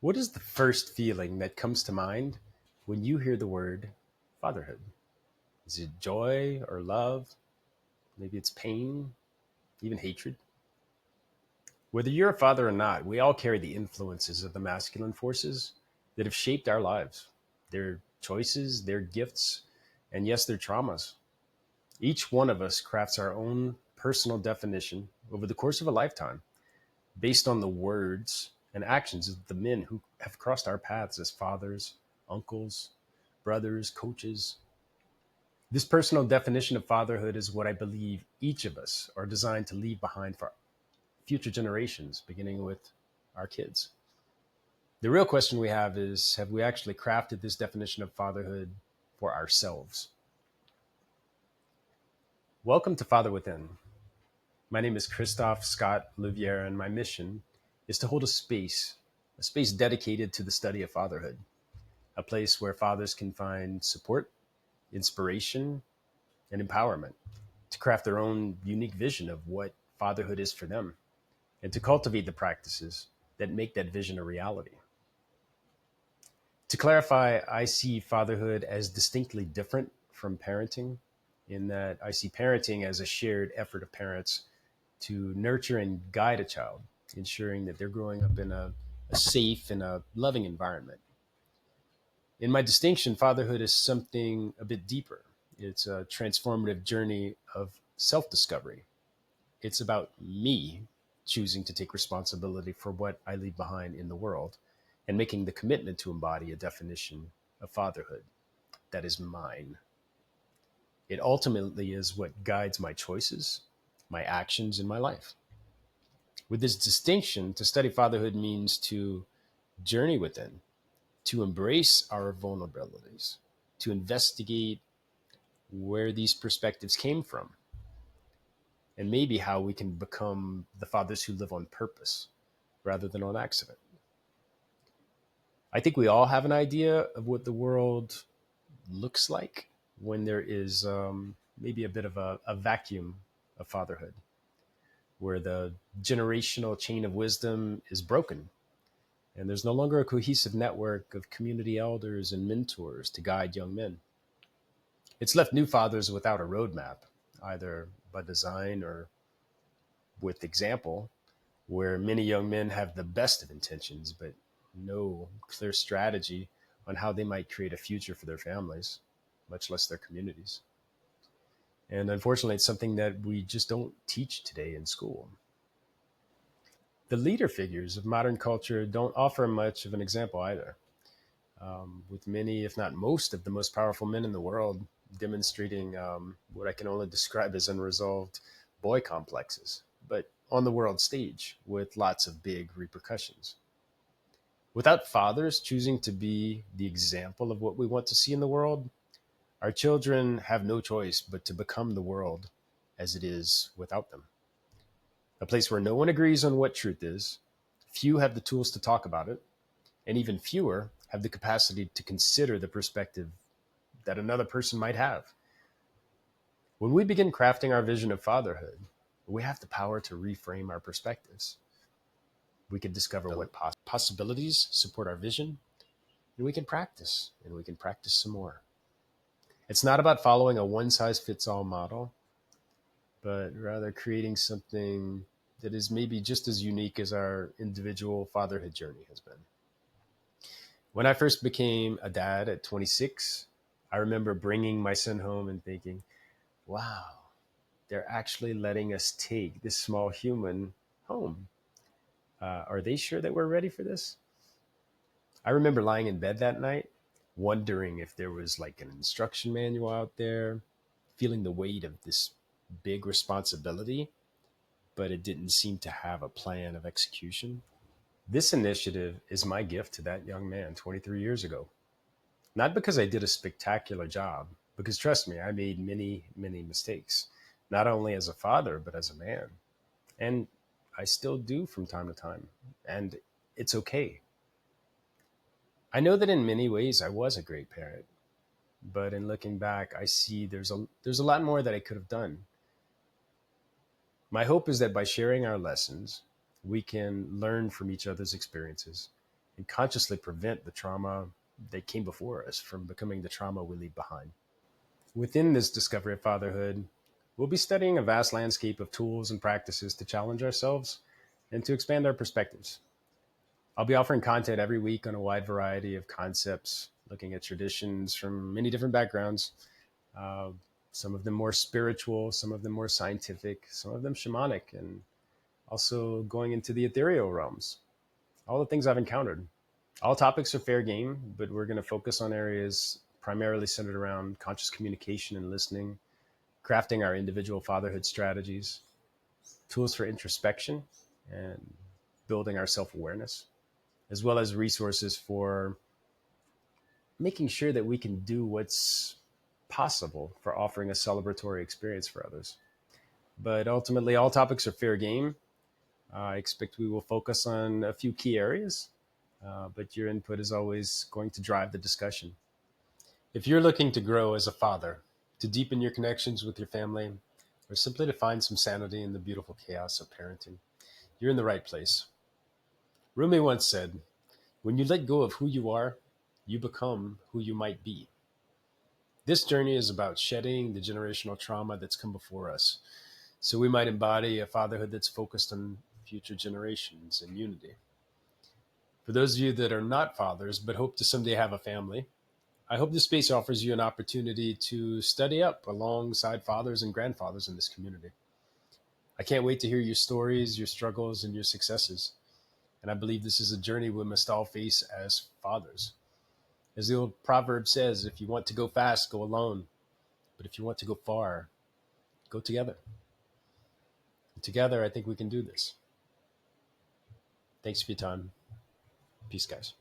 What is the first feeling that comes to mind when you hear the word fatherhood? Is it joy or love? Maybe it's pain, even hatred. Whether you're a father or not, we all carry the influences of the masculine forces that have shaped our lives, their choices, their gifts, and yes, their traumas. Each one of us crafts our own personal definition over the course of a lifetime based on the words and actions of the men who have crossed our paths as fathers, uncles, brothers, coaches. This personal definition of fatherhood is what I believe each of us are designed to leave behind for future generations, beginning with our kids. The real question we have we actually crafted this definition of fatherhood for ourselves? Welcome to Father Within. My name is Kristof Scott Louviere, and my mission is to hold a space dedicated to the study of fatherhood, a place where fathers can find support, inspiration, and empowerment to craft their own unique vision of what fatherhood is for them and to cultivate the practices that make that vision a reality. To clarify, I see fatherhood as distinctly different from parenting, in that I see parenting as a shared effort of parents to nurture and guide a child, ensuring that they're growing up in a safe and a loving environment. In my distinction, fatherhood is something a bit deeper. It's a transformative journey of self discovery. It's about me choosing to take responsibility for what I leave behind in the world and making the commitment to embody a definition of fatherhood that is mine. It ultimately is what guides my choices, my actions in my life. With this distinction, to study fatherhood means to journey within, to embrace our vulnerabilities, to investigate where these perspectives came from, and maybe how we can become the fathers who live on purpose rather than on accident. I think we all have an idea of what the world looks like when there is maybe a bit of a vacuum of fatherhood, where the generational chain of wisdom is broken and there's no longer a cohesive network of community elders and mentors to guide young men. It's left new fathers without a roadmap, either by design or with example, where many young men have the best of intentions, but no clear strategy on how they might create a future for their families, much less their communities. And unfortunately, it's something that we just don't teach today in school. The leader figures of modern culture don't offer much of an example either, with many, if not most, of the most powerful men in the world demonstrating what I can only describe as unresolved boy complexes, but on the world stage with lots of big repercussions. Without fathers choosing to be the example of what we want to see in the world, our children have no choice but to become the world as it is without them. A place where no one agrees on what truth is, few have the tools to talk about it, and even fewer have the capacity to consider the perspective that another person might have. When we begin crafting our vision of fatherhood, we have the power to reframe our perspectives. We can discover what possibilities support our vision, and we can practice, and we can practice some more. It's not about following a one size fits all model, but rather creating something that is maybe just as unique as our individual fatherhood journey has been. When I first became a dad at 26, I remember bringing my son home and thinking, wow, they're actually letting us take this small human home. Are they sure that we're ready for this? I remember lying in bed that night, wondering if there was like an instruction manual out there, feeling the weight of this big responsibility, but it didn't seem to have a plan of execution. This initiative is my gift to that young man 23 years ago. Not because I did a spectacular job, because trust me, I made many, many mistakes, not only as a father, but as a man. And I still do from time to time. And it's okay. I know that in many ways I was a great parent, but in looking back, I see there's a lot more that I could have done. My hope is that by sharing our lessons, we can learn from each other's experiences and consciously prevent the trauma that came before us from becoming the trauma we leave behind. Within this discovery of fatherhood, we'll be studying a vast landscape of tools and practices to challenge ourselves and to expand our perspectives. I'll be offering content every week on a wide variety of concepts, looking at traditions from many different backgrounds, uh, some of them more spiritual, some of them more scientific, some of them shamanic, and also going into the ethereal realms, all the things I've encountered. All topics are fair game, but we're going to focus on areas primarily centered around conscious communication and listening, crafting our individual fatherhood strategies, tools for introspection, and building our self awareness, as well as resources for making sure that we can do what's possible for offering a celebratory experience for others. But ultimately, all topics are fair game. I expect we will focus on a few key areas, but your input is always going to drive the discussion. If you're looking to grow as a father, to deepen your connections with your family, or simply to find some sanity in the beautiful chaos of parenting, you're in the right place. Rumi once said, "When you let go of who you are, you become who you might be." This journey is about shedding the generational trauma that's come before us, so we might embody a fatherhood that's focused on future generations and unity. For those of you that are not fathers but hope to someday have a family, I hope this space offers you an opportunity to study up alongside fathers and grandfathers in this community. I can't wait to hear your stories, your struggles, and your successes. And I believe this is a journey we must all face as fathers. As the old proverb says, if you want to go fast, go alone. But if you want to go far, go together. And together, I think we can do this. Thanks for your time. Peace, guys.